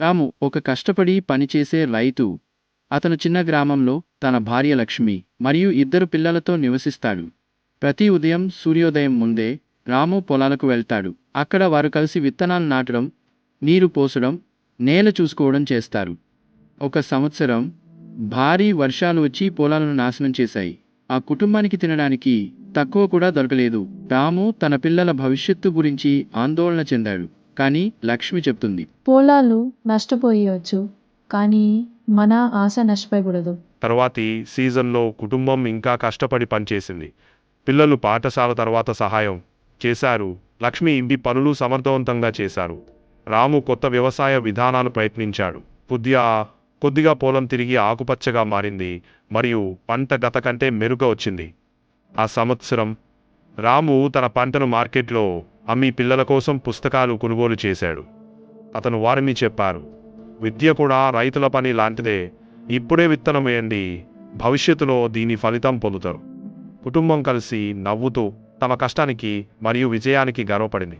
రాము ఒక కష్టపడి పనిచేసే రైతు. అతను చిన్న గ్రామంలో తన భార్య లక్ష్మి మరియు ఇద్దరు పిల్లలతో నివసిస్తాడు. ప్రతి ఉదయం సూర్యోదయం ముందే రాము పొలాలకు వెళ్తాడు. అక్కడ వారు కలిసి విత్తనాలు నాటడం, నీరు పోసడం, నేల చూసుకోవడం చేస్తారు. ఒక సంవత్సరం భారీ వర్షాలు వచ్చి పొలాలను నాశనం చేశాయి. ఆ కుటుంబానికి తినడానికి తక్కువ కూడా దొరకలేదు. రాము తన పిల్లల భవిష్యత్తు గురించి ఆందోళన చెందాడు. కానీ లక్ష్మి చెప్తుంది, పొలాలు నష్టపోయవచ్చు, కానీ మన ఆశ నష్టపోయకూడదు. తరువాతి సీజన్లో కుటుంబం ఇంకా కష్టపడి పనిచేసింది. పిల్లలు పాఠశాల తర్వాత సహాయం చేశారు. లక్ష్మి ఇంటి పనులు సమర్థవంతంగా చేశారు. రాము కొత్త వ్యవసాయ విధానాలు ప్రయత్నించాడు. కొద్దిగా పొలం తిరిగి ఆకుపచ్చగా మారింది మరియు పంట గత కంటే మెరుగ్గా వచ్చింది. ఆ సంవత్సరం రాము తన పంటను మార్కెట్లో అమ్మి పిల్లల కోసం పుస్తకాలు కొనుగోలు చేశాడు. అతను వారిని చెప్పారు, విద్య కూడా రైతుల పని లాంటిదే. ఇప్పుడే విత్తనం వేయండి, భవిష్యత్తులో దీని ఫలితం పొందుతారు. కుటుంబం కలిసి నవ్వుతూ తమ కష్టానికి మరియు విజయానికి గర్వపడింది.